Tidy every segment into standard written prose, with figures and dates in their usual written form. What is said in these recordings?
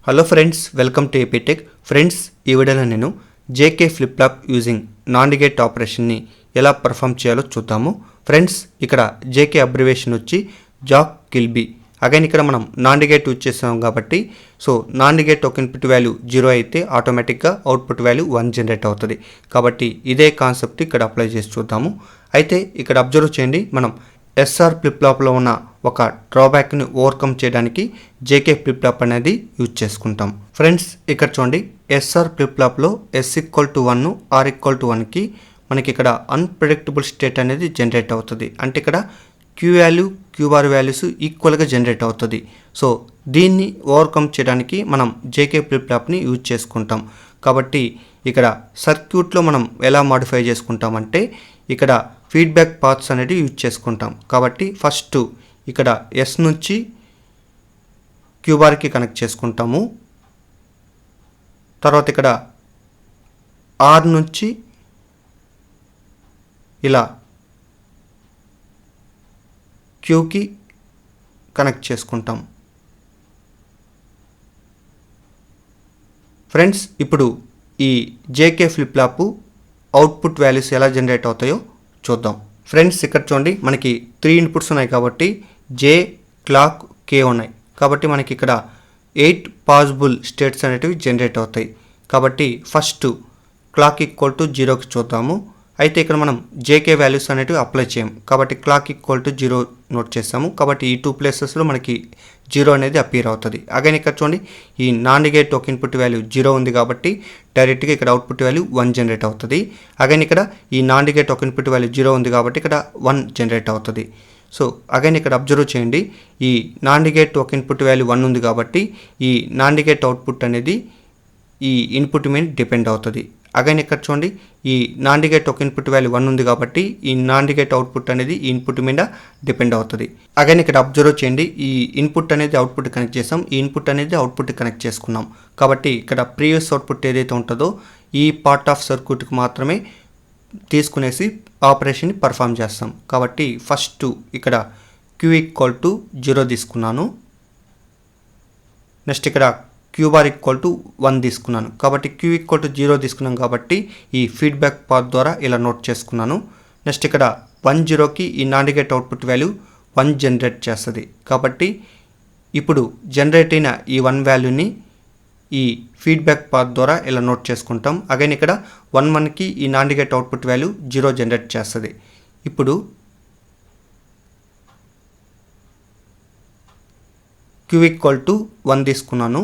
Hello friends, welcome to AP Tech. Friends, ఈ వీడియోలో నేను JK flip flop using NAND gate ఆపరేషన్ని ఎలా పర్ఫామ్ చేయాలో చూద్దాము. ఫ్రెండ్స్, ఇక్కడ జేకే అబ్రివేషన్ వచ్చి జాక్ కిల్బీ. అగైన్ ఇక్కడ మనం నాన్ గేట్ యూజ్ చేస్తాం కాబట్టి నాన్ గేట్ ఒక ఇన్పుట్ వాల్యూ 0 అయితే ఆటోమేటిక్గా అవుట్పుట్ వాల్యూ 1 జనరేట్ అవుతుంది. కాబట్టి ఇదే కాన్సెప్ట్ ఇక్కడ అప్లై చేసి చూద్దాము. అయితే ఇక్కడ అబ్జర్వ్ చేయండి, మనం ఎస్ఆర్ ఫ్లిప్ ఫ్లాప్లో ఉన్న ఒక డ్రాబ్యాక్ని ఓవర్కమ్ చేయడానికి జేకే ఫ్లిప్ ఫ్లాప్ అనేది యూజ్ చేసుకుంటాం. ఫ్రెండ్స్, ఇక్కడ చూడండి, ఎస్ఆర్ ఫ్లిప్ ఫ్లాప్లో S=1 R=1కి మనకి ఇక్కడ అన్ప్రెడిక్టబుల్ స్టేట్ అనేది జనరేట్ అవుతుంది. అంటే ఇక్కడ Q value Q bar values ఈక్వల్గా జనరేట్ అవుతుంది. దీన్ని ఓవర్కమ్ చేయడానికి మనం జేకే ఫ్లిప్ ఫ్లాప్ని యూజ్ చేసుకుంటాం. కాబట్టి ఇక్కడ సర్క్యూట్లో మనం ఎలా మాడిఫై చేసుకుంటామంటే ఇక్కడ ఫీడ్బ్యాక్ పాత్స్ అనేది యూజ్ చేసుకుంటాం. కాబట్టి ఫస్ట్ ఇక్కడ ఎస్ నుంచి క్యూ బార్కి కనెక్ట్ చేసుకుంటాము. తర్వాత ఇక్కడ ఆర్ నుంచి ఇలా క్యూకి కనెక్ట్ చేసుకుంటాం. ఫ్రెండ్స్, ఇప్పుడు ఈ JK flip flop output values ఎలా జనరేట్ అవుతాయో చూద్దాం. ఫ్రెండ్స్, ఇక్కడ చూడండి, మనకి 3 ఇన్పుట్స్ ఉన్నాయి కాబట్టి జే, క్లాక్, కే ఉన్నాయి. కాబట్టి మనకి ఇక్కడ 8 పాసిబుల్ స్టేట్స్ అనేటివి జనరేట్ అవుతాయి. కాబట్టి ఫస్ట్ క్లాక్ =0కి చూద్దాము. అయితే ఇక్కడ మనం జేకే వాల్యూస్ అనేటివి అప్లై చేయం కాబట్టి క్లాక్ =0 నోట్ చేస్తాము. కాబట్టి ఈ 2 ప్లేసెస్లో మనకి 0 అనేది అపీర్ అవుతుంది. అగైన్ ఇక్కడ చూడండి, ఈ నాన్ గేట్ ఒక ఇన్పుట్ వాల్యూ 0 ఉంది కాబట్టి డైరెక్ట్గా ఇక్కడ అవుట్పుట్ వాల్యూ 1 జనరేట్ అవుతుంది. అగైన్ ఇక్కడ ఈ నాన్ గేట్ ఒక ఇన్పుట్ వాల్యూ 0 ఉంది కాబట్టి ఇక్కడ 1 జనరేట్ అవుతుంది. అగైన్ ఇక్కడ అబ్జర్వ్ చేయండి, ఈ నాన్ గేట్ ఒక ఇన్పుట్ వాల్యూ 1 ఉంది కాబట్టి ఈ నాన్ గేట్ అవుట్పుట్ అనేది ఈ ఇన్పుట్ మీద డిపెండ్ అవుతుంది. అగైన్ ఇక్కడ చూడండి, ఈ నాన్ గేట్ ఒక ఇన్పుట్ వాల్యూ 1 ఉంది కాబట్టి ఈ నాన్ గేట్ అవుట్పుట్ అనేది ఈ ఇన్పుట్ మీద డిపెండ్ అవుతుంది. అగైన్ ఇక్కడ అబ్జర్వ్ చేయండి, ఈ ఇన్పుట్ అనేది అవుట్పుట్ కనెక్ట్ చేసాం, ఈ ఇన్పుట్ అనేది అవుట్పుట్ కనెక్ట్ చేసుకున్నాం. కాబట్టి ఇక్కడ ప్రీవియస్ అవుట్పుట్ ఏదైతే ఉంటుందో ఈ పార్ట్ ఆఫ్ సర్క్యూట్కి మాత్రమే తీసుకునేసి ఆపరేషన్ని పర్ఫామ్ చేస్తాం. కాబట్టి ఫస్ట్ ఇక్కడ Q=0 తీసుకున్నాను. నెక్స్ట్ ఇక్కడ క్యూ బార్ =1 తీసుకున్నాను. కాబట్టి Q=0 తీసుకున్నాం కాబట్టి ఈ ఫీడ్బ్యాక్ పాత్ ద్వారా ఇలా నోట్ చేసుకున్నాను. నెక్స్ట్ ఇక్కడ 10కి ఈ non gate output value 1 generate చేస్తుంది. కాబట్టి ఇప్పుడు జనరేట్ అయిన ఈ 1 వాల్యూని ఈ ఫీడ్బ్యాక్ పాత్ ద్వారా ఇలా నోట్ చేసుకుంటాం. అగైన్ ఇక్కడ 11కి ఈ non gate output value 0 generate చేస్తుంది. ఇప్పుడు Q=1 తీసుకున్నాను,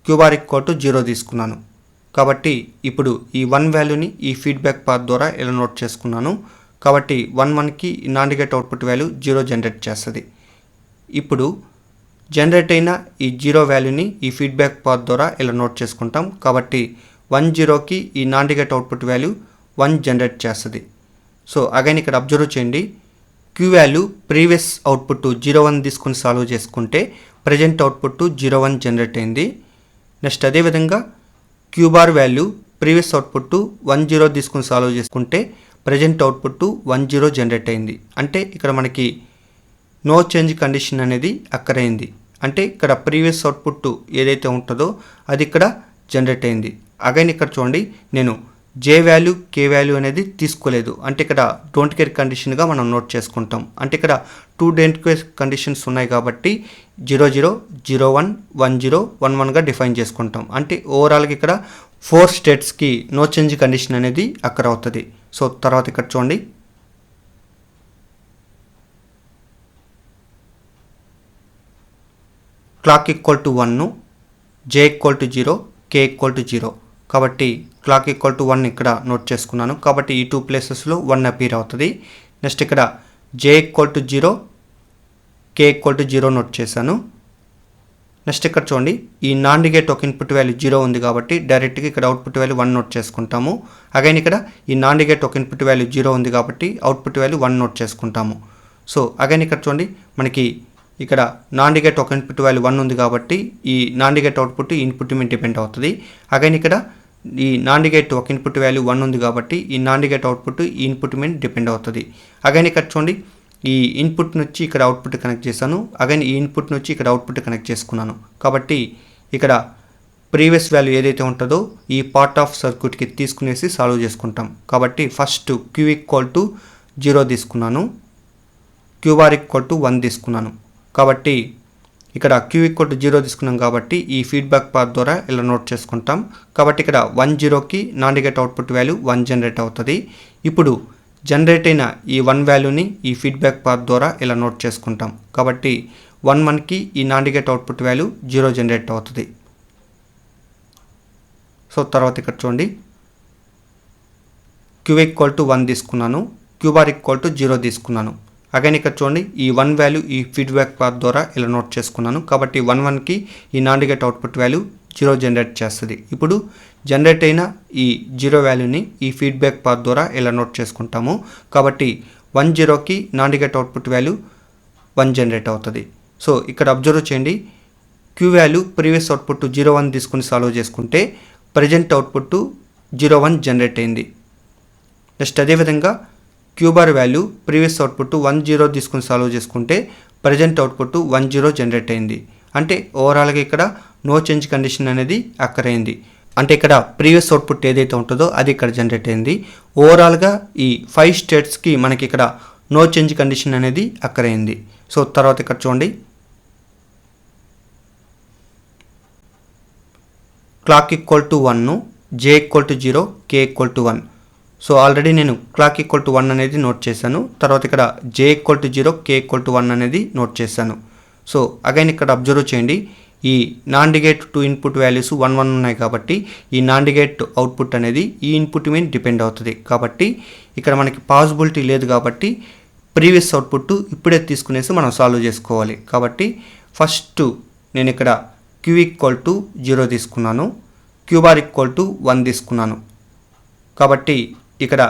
క్యూ బార్ =0 తీసుకున్నాను. కాబట్టి ఇప్పుడు ఈ 1 వాల్యూని ఈ ఫీడ్బ్యాక్ పాత్ ద్వారా ఇలా నోట్ చేసుకున్నాను. కాబట్టి 11కి ఈ non gate output value 0 generate చేస్తుంది. ఇప్పుడు జనరేట్ అయిన ఈ 0 వాల్యూని ఈ ఫీడ్బ్యాక్ పాత్ ద్వారా ఇలా నోట్ చేసుకుంటాం. కాబట్టి 10కి ఈ non gate output value 1 generate చేస్తుంది. అగైన్ ఇక్కడ అబ్జర్వ్ చేయండి, క్యూ వాల్యూ ప్రీవియస్ అవుట్పుట్ 0-1 తీసుకుని సాల్వ్ చేసుకుంటే ప్రజెంట్ అవుట్పుట్ 0-1 జనరేట్ అయింది. నెక్స్ట్ అదేవిధంగా queue bar value previous output 1-0 తీసుకుని సాల్వ్ చేసుకుంటే ప్రజెంట్ అవుట్పుట్ 1-0 జనరేట్ అయింది. అంటే ఇక్కడ మనకి నో చేంజ్ కండిషన్ అనేది అక్కరైంది. అంటే ఇక్కడ ప్రీవియస్ అవుట్పుట్ ఏదైతే ఉంటుందో అది ఇక్కడ జనరేట్ అయింది. అగైన్ ఇక్కడ చూడండి, నేను జే వాల్యూ కే వాల్యూ అనేది తీసుకోలేదు. అంటే ఇక్కడ డోంట్ కేర్ కండిషన్గా మనం నోట్ చేసుకుంటాం. అంటే ఇక్కడ 2 డోంట్ కేర్ కండిషన్స్ ఉన్నాయి కాబట్టి 00, 01, 10, 11గా డిఫైన్ చేసుకుంటాం. అంటే ఓవరాల్గా ఇక్కడ 4 స్టేట్స్కి నో చేంజ్ కండిషన్ అనేది అక్కడ అవుతుంది. తర్వాత ఇక్కడ చూడండి, క్లాక్ =1, జే =0, కే =0. కాబట్టి క్లాక్ =1 ఇక్కడ నోట్ చేసుకున్నాను. కాబట్టి ఈ 2 ప్లేసెస్లో 1 అపీర్ అవుతుంది. నెక్స్ట్ ఇక్కడ జే =0, కే =0 నోట్ చేశాను. నెక్స్ట్ ఇక్కడ చూడండి, ఈ నాన్ గేట్ ఒక ఇన్పుట్ వాల్యూ 0 ఉంది కాబట్టి డైరెక్ట్గా ఇక్కడ అవుట్పుట్ వాల్యూ 1 నోట్ చేసుకుంటాము. అగైన్ ఇక్కడ ఈ నాన్ గేట్ ఒక ఇన్పుట్ వాల్యూ 0 ఉంది కాబట్టి అవుట్పుట్ వాల్యూ 1 నోట్ చేసుకుంటాము. అగైన్ ఇక్కడ చూడండి, మనకి ఇక్కడ నాన్ గేట్ ఒక ఇన్పుట్ వాల్యూ 1 ఉంది కాబట్టి ఈ నాన్ గేట్ అవుట్పుట్ ఇన్పుట్ మీద డిపెండ్ అవుతుంది. అగైన్ ఇక్కడ ఈ నాన్ గేట్ ఒక ఇన్పుట్ వాల్యూ 1 ఉంది కాబట్టి ఈ నాన్ గేట్ అవుట్పుట్ ఈ ఇన్పుట్ మీద డిపెండ్ అవుతుంది. అగైన్ ఇక్కడ చూడండి, ఈ ఇన్పుట్ నుంచి ఇక్కడ అవుట్పుట్ కనెక్ట్ చేశాను. అగైన్ ఈ ఇన్పుట్ నుంచి ఇక్కడ అవుట్పుట్ కనెక్ట్ చేసుకున్నాను. కాబట్టి ఇక్కడ ప్రీవియస్ వాల్యూ ఏదైతే ఉంటుందో ఈ పార్ట్ ఆఫ్ సర్క్యూట్కి తీసుకునేసి సాల్వ్ చేసుకుంటాం. కాబట్టి ఫస్ట్ Q ఈక్వల్ టు 0 తీసుకున్నాను, Q బార్ ఈక్వల్ టు 1 తీసుకున్నాను. కాబట్టి ఇక్కడ Q ఈక్వల్ టు 0 తీసుకున్నాం కాబట్టి ఈ ఫీడ్బ్యాక్ పాత్ ద్వారా ఇలా నోట్ చేసుకుంటాం. కాబట్టి ఇక్కడ 1 0కి non negative output value 1 generate అవుతుంది. ఇప్పుడు జనరేట్ అయిన ఈ 1 వాల్యూని ఈ ఫీడ్బ్యాక్ పాత్ ద్వారా ఇలా నోట్ చేసుకుంటాం. కాబట్టి 1 1కి ఈ non negative output value 0 generate అవుతుంది. సో తర్వాత ఇక్కడ చూడండి Q ఈక్వల్ టు 1 తీసుకున్నాను, Q బార్ ఈక్వల్ టు 0 తీసుకున్నాను. అగైన్ ఇక్కడ చూడండి ఈ 1 వాల్యూ ఈ ఫీడ్బ్యాక్ పాత్ ద్వారా ఇలా నోట్ చేసుకున్నాను. కాబట్టి 1 1కి ఈ non negative output value 0 generate చేస్తుంది. ఇప్పుడు జనరేట్ అయిన ఈ 0 వాల్యూని ఈ ఫీడ్బ్యాక్ పాత్ ద్వారా ఇలా నోట్ చేసుకుంటాము. కాబట్టి 1 0కి non negative output value 1 generate అవుతుంది. సో ఇక్కడ అబ్జర్వ్ చేయండి, Q వాల్యూ ప్రీవియస్ అవుట్పుట్ 0 1 తీసుకుని సాల్వ్ చేసుకుంటే ప్రజెంట్ అవుట్పుట్ 0 1 జనరేట్ అయింది. నెక్స్ట్ అదేవిధంగా Q bar value previous output 1 0 తీసుకుని సాల్వ్ చేసుకుంటే ప్రజెంట్ అవుట్పుట్ 1 0 జనరేట్ అయింది. అంటే ఓవరాల్గా ఇక్కడ నో చేంజ్ కండిషన్ అనేది అక్కర్ అయింది. అంటే ఇక్కడ ప్రీవియస్ అవుట్పుట్ ఏదైతే ఉంటుందో అది ఇక్కడ జనరేట్ అయింది. ఓవరాల్గా ఈ 5 స్టేట్స్కి మనకి ఇక్కడ నో చేంజ్ కండిషన్ అనేది అక్కర్ అయింది. సో తర్వాత ఇక్కడ చూడండి clock equal to 1, J equal to 0, K equal to 1. So already నేను క్లాక్ ఈక్వల్ టు 1 అనేది నోట్ చేశాను. తర్వాత ఇక్కడ J equal to 0, K equal to 1 అనేది నోట్ చేశాను. సో అగైన్ ఇక్కడ అబ్జర్వ్ చేయండి, ఈ నాన్ నెగటివ్ 2 ఇన్పుట్ వాల్యూస్ 1 1 ఉన్నాయి కాబట్టి ఈ నాన్ నెగటివ్ అవుట్పుట్ అనేది ఈ ఇన్పుట్ మీద డిపెండ్ అవుతుంది. కాబట్టి ఇక్కడ మనకి పాసిబిలిటీ లేదు కాబట్టి ప్రీవియస్ అవుట్పుట్ ఇప్పుడే తీసుకునేసి మనం సాల్వ్ చేసుకోవాలి. కాబట్టి ఫస్ట్ నేను ఇక్కడ Q ఈక్వల్ టు 0 తీసుకున్నాను, Q బార్ ఈక్వల్ టు 1 తీసుకున్నాను. కాబట్టి ఇక్కడ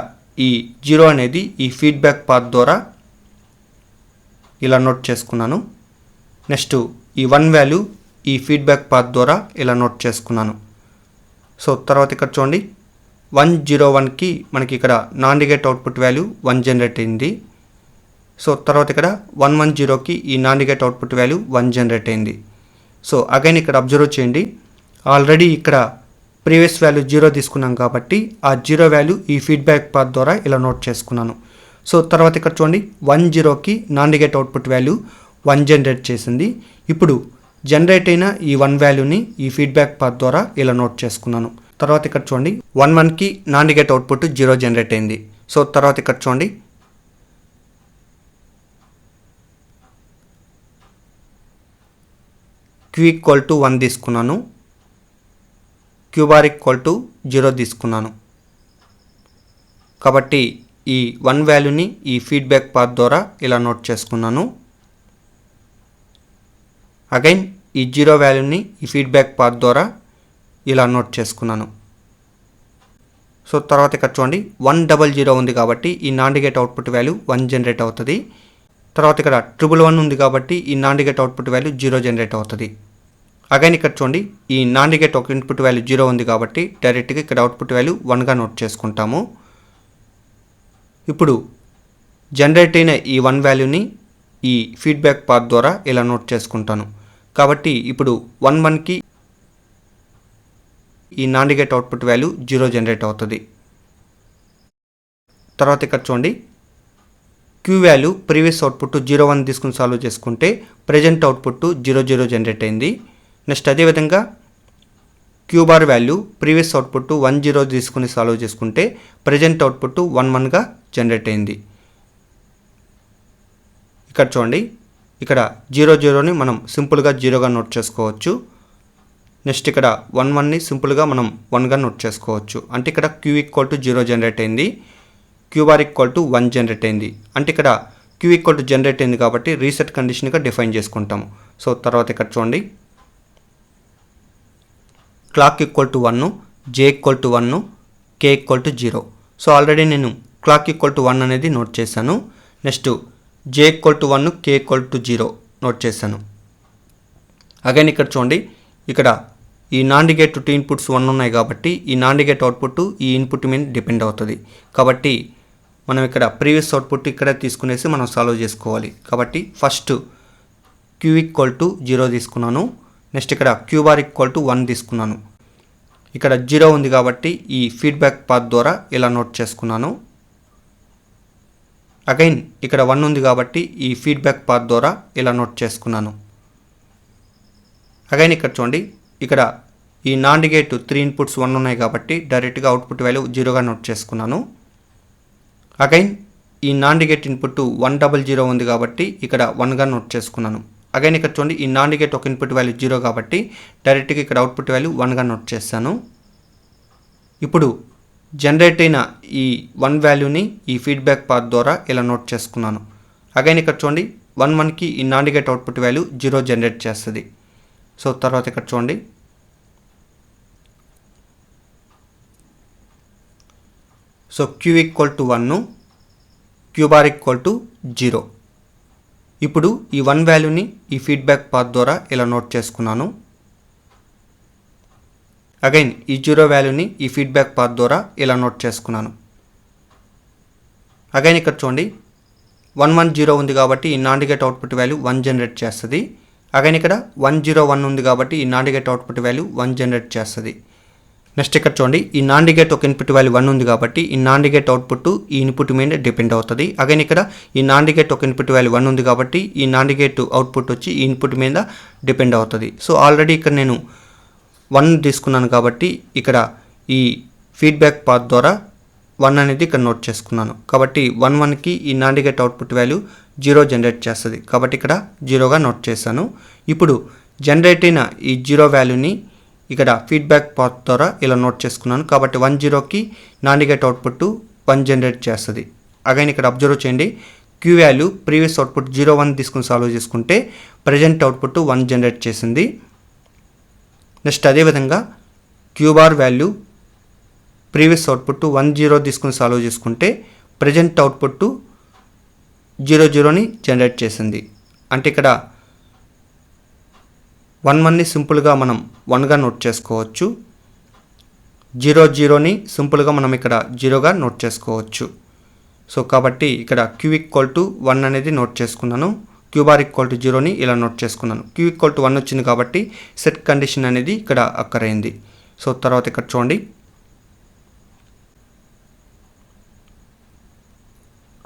ఈ 0 అనేది ఈ ఫీడ్బ్యాక్ పాత్ ద్వారా ఇలా నోట్ చేసుకున్నాను. నెక్స్ట్ ఈ 1 వాల్యూ ఈ ఫీడ్బ్యాక్ పాత్ ద్వారా ఇలా నోట్ చేసుకున్నాను. సో తర్వాత ఇక్కడ చూడండి 1 0 1కి మనకి ఇక్కడ non negative output value 1 generate అయింది. సో తర్వాత ఇక్కడ 1 1 0కి ఈ non negative output value 1 generate అయింది. సో అగైన్ ఇక్కడ అబ్జర్వ్ చేయండి, ఆల్రెడీ ఇక్కడ ప్రీవియస్ వాల్యూ 0 తీసుకున్నాం కాబట్టి ఆ 0 వాల్యూ ఈ ఫీడ్బ్యాక్ పాత్ ద్వారా ఇలా నోట్ చేసుకున్నాను. సో తర్వాత ఇక్కడ చూడండి 1 0కి non negative output value 1 generate చేసింది. ఇప్పుడు జనరేట్ అయిన ఈ 1 వాల్యూని ఈ ఫీడ్బ్యాక్ పాత్ ద్వారా ఇలా నోట్ చేసుకున్నాను. తర్వాత ఇక్కడ చూడండి 1 1కి నాన్ నెగటివ్ అవుట్పుట్ 0 జనరేట్ అయింది. సో తర్వాత ఇక్కడ చూడండి Q ఈక్వల్ టు 1 తీసుకున్నాను, Q బార్ ఈక్వల్ టు 0 తీసుకున్నాను. కాబట్టి ఈ 1 వాల్యూని ఈ ఫీడ్బ్యాక్ పాత్ ద్వారా ఇలా నోట్ చేసుకున్నాను. అగైన్ ఈ 0 వాల్యూని ఈ ఫీడ్బ్యాక్ పాత్ ద్వారా ఇలా నోట్ చేసుకున్నాను. సో తర్వాత ఇక్కడ చూడండి 1 0 0 ఉంది కాబట్టి ఈ non negative output value 1 generate అవుతుంది. తర్వాత ఇక్కడ 1 1 1 ఉంది కాబట్టి ఈ non negative output value 0 generate అవుతుంది. అగైన్ ఇక్కడ చూడండి ఈ నాన్ నెగటివ్ ఇన్పుట్ వాల్యూ 0 ఉంది కాబట్టి డైరెక్ట్గా ఇక్కడ అవుట్పుట్ వాల్యూ 1గా నోట్ చేసుకుంటాము. ఇప్పుడు జనరేట్ అయిన ఈ 1 వాల్యూని ఈ ఫీడ్బ్యాక్ పాత్ ద్వారా ఇలా నోట్ చేసుకుంటాను. కాబట్టి ఇప్పుడు 1 1కి ఈ non negative output value 0 generate అవుతుంది. తర్వాత ఇక్కడ చూడండి Q వాల్యూ ప్రీవియస్ అవుట్పుట్ 0 1 తీసుకుని సాల్వ్ చేసుకుంటే ప్రజెంట్ అవుట్పుట్ 0 0 జనరేట్ అయింది. నెక్స్ట్ అదేవిధంగా Q bar value previous output 1 0 తీసుకుని సాల్వ్ చేసుకుంటే ప్రజెంట్ అవుట్పుట్ 1 1గా జనరేట్ అయింది. ఇక్కడ చూడండి ఇక్కడ 0 0ని మనం సింపుల్గా 0గా నోట్ చేసుకోవచ్చు. నెక్స్ట్ ఇక్కడ 1 1ని సింపుల్గా మనం 1గా నోట్ చేసుకోవచ్చు. అంటే ఇక్కడ Q ఈక్వల్ టు 0 జనరేట్ అయింది, Q bar equal to 1 generate అయింది. అంటే ఇక్కడ Q ఈక్వల్ టు జనరేట్ అయింది కాబట్టి రీసెట్ కండిషన్గా డిఫైన్ చేసుకుంటాము. సో తర్వాత ఇక్కడ చూడండి clock equal to 1, J equal to 1, K equal to 0. So already నేను క్లాక్ ఈక్వల్ టు 1 అనేది నోట్ చేశాను. Next J equal to 1, K equal to 0 note చేశాను. అగైన్ ఇక్కడ చూడండి ఇక్కడ ఈ నాన్ నెగటివ్ 2 ఇన్పుట్స్ 1 ఉన్నాయి కాబట్టి ఈ నాన్ నెగటివ్ అవుట్పుట్ ఈ ఇన్పుట్ మీద డిపెండ్ అవుతుంది. కాబట్టి మనం ఇక్కడ ప్రీవియస్ అవుట్పుట్ ఇక్కడ తీసుకునేసి మనం సాల్వ్ చేసుకోవాలి. కాబట్టి ఫస్ట్ Q ఈక్వల్ టు 0 తీసుకున్నాను, నెక్స్ట్ ఇక్కడ క్యూ బార్ ఈక్వల్ టు 1 తీసుకున్నాను. ఇక్కడ 0 ఉంది కాబట్టి ఈ ఫీడ్బ్యాక్ పాత్ ద్వారా ఇలా నోట్ చేసుకున్నాను. అగైన్ ఇక్కడ 1 ఉంది కాబట్టి ఈ ఫీడ్బ్యాక్ పాత్ ద్వారా ఇలా నోట్ చేసుకున్నాను. అగైన్ ఇక్కడ చూడండి, ఇక్కడ ఈ నాండ్ గేట్ 3 ఇన్పుట్స్ 1 ఉన్నాయి కాబట్టి డైరెక్ట్గా అవుట్పుట్ వాల్యూ 0గా నోట్ చేసుకున్నాను. అగైన్ ఈ నాండ్ గేట్ ఇన్పుట్ 100 ఉంది కాబట్టి ఇక్కడ 1గా నోట్ చేసుకున్నాను. అగైన్ ఇక్కడ చూడండి, ఈ నాండ్ గేట్ ఒక ఇన్పుట్ వాల్యూ 0 కాబట్టి డైరెక్ట్గా ఇక్కడ అవుట్పుట్ వాల్యూ 1గా నోట్ చేశాను. ఇప్పుడు జనరేట్ అయిన ఈ 1 వాల్యూని ఈ ఫీడ్బ్యాక్ పాత్ ద్వారా ఇలా నోట్ చేసుకున్నాను. అగైన్ ఇక్కడ చూడండి, 1కి ఈ NAND gate output value 0 generate చేస్తుంది. సో తర్వాత ఇక్కడ చూడండి, so Q equal to 1, Q bar equal to 0. ఇప్పుడు ఈ 1 వాల్యూని ఈ ఫీడ్బ్యాక్ పాత్ ద్వారా ఇలా నోట్ చేసుకున్నాను. అగైన్ ఈ 0 వాల్యూని ఈ ఫీడ్బ్యాక్ పాత్ ద్వారా ఇలా నోట్ చేసుకున్నాను. అగైన్ ఇక్కడ చూడండి, 110 ఉంది కాబట్టి ఈ NAND gate output value 1 generate చేస్తుంది. అగైన్ ఇక్కడ 101 ఉంది కాబట్టి ఈ NAND gate output value 1 generate చేస్తుంది. నెక్స్ట్ ఇక్కడ చూడండి, ఈ నాండ్ గేట్ ఒక ఇన్పుట్ వాల్యూ 1 ఉంది కాబట్టి ఈ నాండ్ గేట్ అవుట్పుట్ ఈ ఇన్పుట్ మీద డిపెండ్ అవుతుంది. అగైన్ ఇక్కడ ఈ నాండ్ గేట్ ఒక ఇన్పుట్ వాల్యూ 1 ఉంది కాబట్టి ఈ నాండ్ గేట్ అవుట్పుట్ వచ్చి ఈ ఇన్పుట్ మీద డిపెండ్ అవుతుంది. సో ఆల్రెడీ ఇక్కడ నేను 1 తీసుకున్నాను కాబట్టి ఇక్కడ ఈ ఫీడ్బ్యాక్ పాత్ ద్వారా 1 అనేది ఇక్కడ నోట్ చేసుకున్నాను. కాబట్టి 1కి ఈ NAND gate output value 0 generate చేస్తుంది కాబట్టి ఇక్కడ 0గా నోట్ చేశాను. ఇప్పుడు జనరేట్ అయిన ఈ 0 వాల్యూని ఇక్కడ ఫీడ్బ్యాక్ పాత్ ద్వారా ఇలా నోట్ చేసుకున్నాను. కాబట్టి 10కి నాండ్ గేట్ అవుట్పుట్ 1 జనరేట్ చేస్తుంది. అగైన్ ఇక్కడ అబ్జర్వ్ చేయండి, క్యూ వాల్యూ ప్రీవియస్ అవుట్పుట్ 01 తీసుకుని సాల్వ్ చేసుకుంటే ప్రజెంట్ అవుట్పుట్ 1 జనరేట్ చేసింది. నెక్స్ట్ అదేవిధంగా queue bar value previous output 10 తీసుకుని సాల్వ్ చేసుకుంటే ప్రజెంట్ అవుట్పుట్ 00ని జనరేట్ చేసింది. అంటే ఇక్కడ 11ని సింపుల్గా మనం 1గా నోట్ చేసుకోవచ్చు, 00ని సింపుల్గా మనం ఇక్కడ 0గా నోట్ చేసుకోవచ్చు. సో కాబట్టి ఇక్కడ క్యూ ఈక్వల్ టు 1 అనేది నోట్ చేసుకున్నాను, క్యూ బార్ ఈక్వల్ టు 0ని ఇలా నోట్ చేసుకున్నాను. క్యూ ఈక్వల్ టు 1 వచ్చింది కాబట్టి సెట్ కండిషన్ అనేది ఇక్కడ అక్కరైంది. సో తర్వాత ఇక్కడ చూడండి,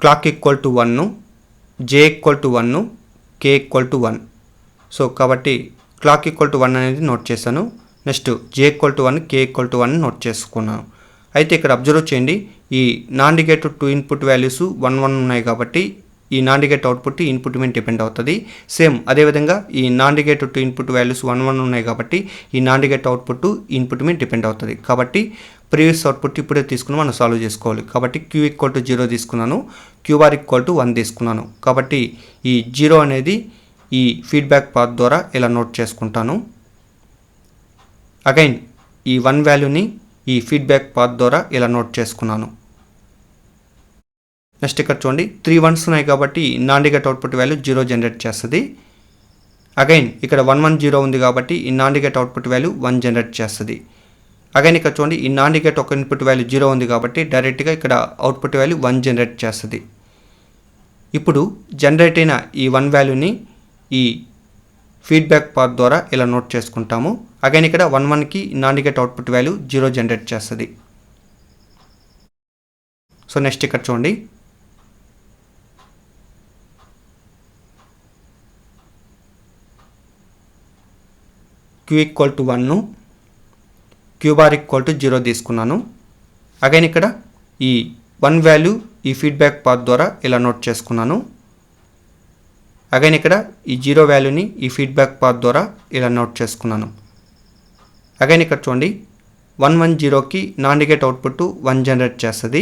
clock equal to 1, J equal to 1, K equal to 1. So కాబట్టి క్లాక్ ఈక్వల్ టు 1 అనేది నోట్ చేశాను. Next J equal to 1, K equal to 1 note చేసుకున్నాను. అయితే ఇక్కడ అబ్జర్వ్ చేయండి, ఈ నాండ్ గేట్ 2 ఇన్పుట్ వాల్యూస్ 1 ఉన్నాయి కాబట్టి ఈ నాండ్ గేట్ అవుట్పుట్ ఇన్పుట్ మీద డిపెండ్ అవుతుంది. సేమ్ అదేవిధంగా ఈ నాండ్ గేట్ 2 ఇన్పుట్ వాల్యూస్ 1 ఉన్నాయి కాబట్టి ఈ నాండ్ గేట్ అవుట్పుట్ ఇన్పుట్ మీద డిపెండ్ అవుతుంది. కాబట్టి ప్రీవియస్ అవుట్పుట్ ఇప్పుడే తీసుకుని మనం సాల్వ్ చేసుకోవాలి. కాబట్టి క్యూ ఈక్వల్ టు 0 తీసుకున్నాను, క్యూ బార్ ఈక్వల్ టు 1 తీసుకున్నాను. కాబట్టి ఈ 0 అనేది ఈ ఫీడ్బ్యాక్ పాత్ ద్వారా ఇలా నోట్ చేసుకుంటాను. అగైన్ ఈ 1 వాల్యూని ఈ ఫీడ్బ్యాక్ పాత్ ద్వారా ఇలా నోట్ చేసుకున్నాను. నెక్స్ట్ ఇక్కడ చూడండి, 3 1s ఉన్నాయి కాబట్టి NAND gate output value 0 generate చేస్తుంది. అగైన్ ఇక్కడ 110 ఉంది కాబట్టి ఈ NAND gate output value 1 generate చేస్తుంది. అగైన్ ఇక్కడ చూడండి, ఈ నాండ్ గేట్ ఒక ఇన్పుట్ వాల్యూ 0 ఉంది కాబట్టి డైరెక్ట్గా ఇక్కడ అవుట్పుట్ వాల్యూ 1 జనరేట్ చేస్తుంది. ఇప్పుడు జనరేట్ అయిన ఈ 1 వాల్యూని ఈ ఫీడ్బ్యాక్ పాత్ ద్వారా ఇలా నోట్ చేసుకుంటాము. అగైన్ ఇక్కడ 11కి NAND gate output value 0 generate చేస్తుంది. సో నెక్స్ట్ ఇక్కడ చూడండి, Q equal to 1, Q bar equal to 0 తీసుకున్నాను. అగైన్ ఇక్కడ ఈ 1 వాల్యూ ఈ ఫీడ్బ్యాక్ పాత్ ద్వారా ఇలా నోట్ చేసుకున్నాను. అగైన్ ఇక్కడ ఈ 0 వాల్యూని ఈ ఫీడ్బ్యాక్ పాత్ ద్వారా ఇలా నోట్ చేసుకున్నాను. అగైన్ ఇక్కడ చూడండి, 110కి నాండ్ గేట్ అవుట్పుట్ 1 జనరేట్ చేస్తుంది.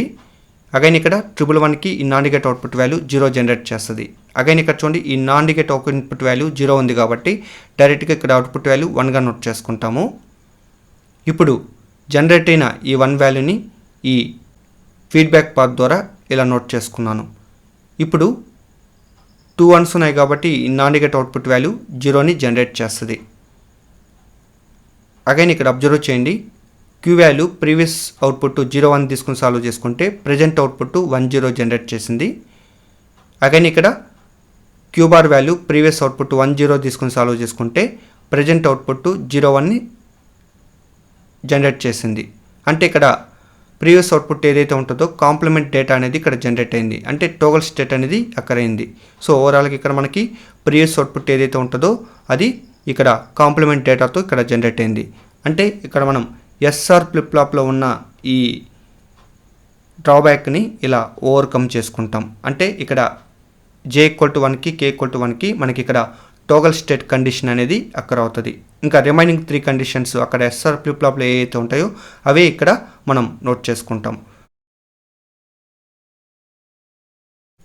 అగైన్ ఇక్కడ 111కి ఈ NAND gate output value 0 generate చేస్తుంది. అగైన్ ఇక్కడ చూడండి, ఈ నాండ్ గేట్ ఒక ఇన్పుట్ వాల్యూ 0 ఉంది కాబట్టి డైరెక్ట్గా ఇక్కడ అవుట్పుట్ వాల్యూ 1గా నోట్ చేసుకుంటాము. ఇప్పుడు జనరేట్ అయిన ఈ 1 వాల్యూని ఈ ఫీడ్బ్యాక్ పాత్ ద్వారా ఇలా నోట్ చేసుకున్నాను. ఇప్పుడు 2 1s ఉన్నాయి కాబట్టి ఈ నాండ్ గేట్ అవుట్పుట్ వాల్యూ 0ని జనరేట్ చేస్తుంది. అగైన్ ఇక్కడ అబ్జర్వ్ చేయండి, క్యూ వాల్యూ ప్రీవియస్ అవుట్పుట్ 01 తీసుకుని సాల్వ్ చేసుకుంటే ప్రజెంట్ అవుట్పుట్ 10 జనరేట్ చేసింది. అగైన్ ఇక్కడ Q bar value previous output 10 తీసుకుని సాల్వ్ చేసుకుంటే ప్రజెంట్ అవుట్పుట్ 01ని జనరేట్ చేసింది. అంటే ఇక్కడ ప్రీవియస్ అవుట్పుట్ ఏదైతే ఉంటుందో కాంప్లిమెంట్ డేటా అనేది ఇక్కడ జనరేట్ అయింది, అంటే టోగల్ స్టేట్ అనేది అక్కరైంది. సో ఓవరాల్గా ఇక్కడ మనకి ప్రీవియస్ అవుట్పుట్ ఏదైతే ఉంటుందో అది ఇక్కడ కాంప్లిమెంట్ డేటాతో ఇక్కడ జనరేట్ అయింది. అంటే ఇక్కడ మనం ఎస్ఆర్ ఫ్లిప్ ఫ్లాప్లో ఉన్న ఈ డ్రాబ్యాక్ని ఇలా ఓవర్కమ్ చేసుకుంటాం. అంటే ఇక్కడ J = 1కి K = 1కి మనకి ఇక్కడ టోగల్ స్టేట్ కండిషన్ అనేది అక్కడ అవుతుంది. ఇంకా రిమైనింగ్ 3 కండిషన్స్ అక్కడ ఎస్ఆర్ ఫ్లిప్ ఫ్లాప్లో ఏవైతే ఉంటాయో అవే ఇక్కడ మనం నోట్ చేసుకుంటాం.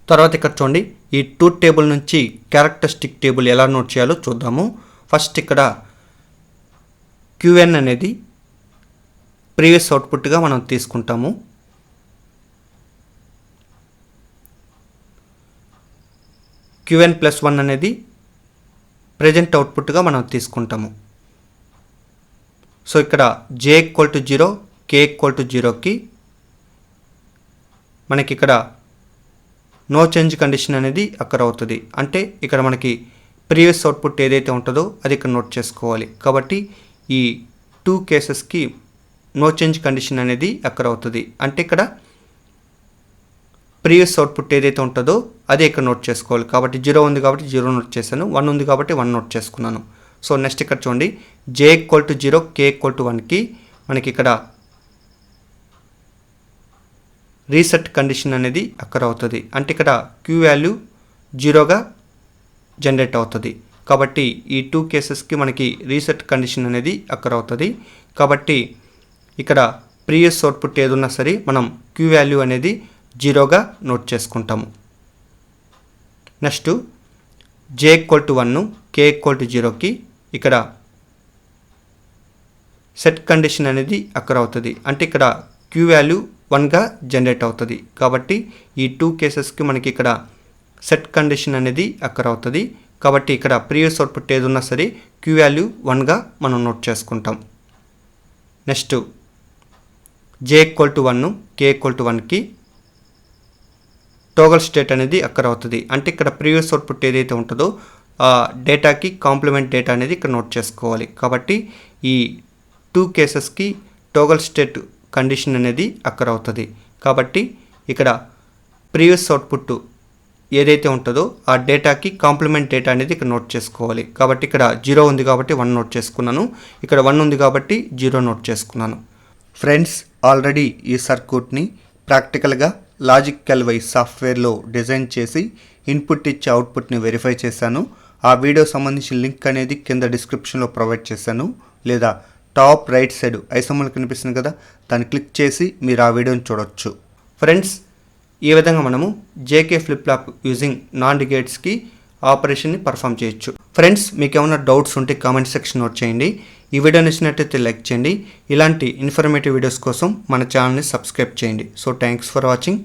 తర్వాత ఇక్కడ చూడండి, ఈ ట్రూత్ టేబుల్ నుంచి క్యారెక్టరిస్టిక్ టేబుల్ ఎలా నోట్ చేయాలో చూద్దాము. ఫస్ట్ ఇక్కడ QN అనేది ప్రీవియస్ అవుట్పుట్గా మనం తీసుకుంటాము. QN+1 అనేది ప్రజెంట్ అవుట్పుట్గా మనం తీసుకుంటాము. సో ఇక్కడ J = 0, K = 0కి మనకి ఇక్కడ నో చేంజ్ కండిషన్ అనేది అక్కడ అవుతుంది. అంటే ఇక్కడ మనకి ప్రీవియస్ అవుట్పుట్ ఏదైతే ఉంటుందో అది ఇక్కడ నోట్ చేసుకోవాలి. కాబట్టి ఈ 2 కేసెస్కి నో చేంజ్ కండిషన్ అనేది అక్కడ అవుతుంది. అంటే ఇక్కడ ప్రీవియస్ అవుట్పుట్ ఏదైతే ఉంటుందో అదే ఇక్కడ నోట్ చేసుకోవాలి. కాబట్టి 0 ఉంది కాబట్టి 0 నోట్ చేశాను, 1 ఉంది కాబట్టి 1 నోట్ చేసుకున్నాను. సో నెక్స్ట్ ఇక్కడ చూడండి, J = 0, K = 1కి మనకి ఇక్కడ రీసెట్ కండిషన్ అనేది అక్కడ అవుతుంది. అంటే ఇక్కడ Q వాల్యూ 0గా జనరేట్ అవుతుంది. కాబట్టి ఈ 2 కేసెస్కి మనకి రీసెట్ కండిషన్ అనేది అక్కడ అవుతుంది. కాబట్టి ఇక్కడ ప్రీవియస్ అవుట్పుట్ ఏదున్నా సరే మనం Q వాల్యూ అనేది 0గా నోట్ చేసుకుంటాము. నెక్స్ట్ J = 1, K = 0కి ఇక్కడ సెట్ కండిషన్ అనేది అక్కడ అవుతుంది. అంటే ఇక్కడ Q వాల్యూ 1గా జనరేట్ అవుతుంది. కాబట్టి ఈ 2 కేసెస్కి మనకి ఇక్కడ సెట్ కండిషన్ అనేది అక్కడ అవుతుంది. కాబట్టి ఇక్కడ ప్రీవియస్ అవుట్పుట్ ఏదున్నా సరే Q వాల్యూ 1గా మనం నోట్ చేసుకుంటాం. నెక్స్ట్ J = 1, K = 1కి టోగల్ స్టేట్ అనేది అక్కడ అవుతుంది. అంటే ఇక్కడ ప్రీవియస్ అవుట్పుట్ ఏదైతే ఉంటుందో ఆ డేటాకి కాంప్లిమెంట్ డేటా అనేది ఇక్కడ నోట్ చేసుకోవాలి. కాబట్టి ఈ 2 కేసెస్కి టోగల్ స్టేట్ కండిషన్ అనేది అక్కడ అవుతుంది. కాబట్టి ఇక్కడ ప్రీవియస్ అవుట్పుట్ ఏదైతే ఉంటుందో ఆ డేటాకి కాంప్లిమెంట్ డేటా అనేది ఇక్కడ నోట్ చేసుకోవాలి. కాబట్టి ఇక్కడ 0 ఉంది కాబట్టి 1 నోట్ చేసుకున్నాను, ఇక్కడ 1 ఉంది కాబట్టి 0 నోట్ చేసుకున్నాను. ఫ్రెండ్స్, ఆల్రెడీ ఈ సర్క్యూట్ని ప్రాక్టికల్గా లాజికల్ వైజ్ సాఫ్ట్వేర్లో డిజైన్ చేసి ఇన్పుట్ ఇచ్చి అవుట్పుట్ని వెరిఫై చేశాను. ఆ వీడియో సంబంధించిన లింక్ అనేది కింద డిస్క్రిప్షన్లో ప్రొవైడ్ చేశాను, లేదా టాప్ రైట్ సైడ్ ఐసమ్మలు కనిపిస్తుంది కదా, దాన్ని క్లిక్ చేసి మీరు ఆ వీడియోని చూడొచ్చు. ఫ్రెండ్స్, ఈ విధంగా మనము JK flip flop using NAND గేట్స్కి ఆపరేషన్ని పర్ఫామ్ చేయొచ్చు. ఫ్రెండ్స్, మీకు ఏమైనా డౌట్స్ ఉంటే కామెంట్ సెక్షన్ నోట్ చేయండి. ఈ వీడియో నచ్చినట్లయితే లైక్ చేయండి. ఇలాంటి ఇన్ఫర్మేటివ్ వీడియోస్ కోసం మన ఛానల్ని సబ్స్క్రైబ్ చేయండి. So thanks for watching.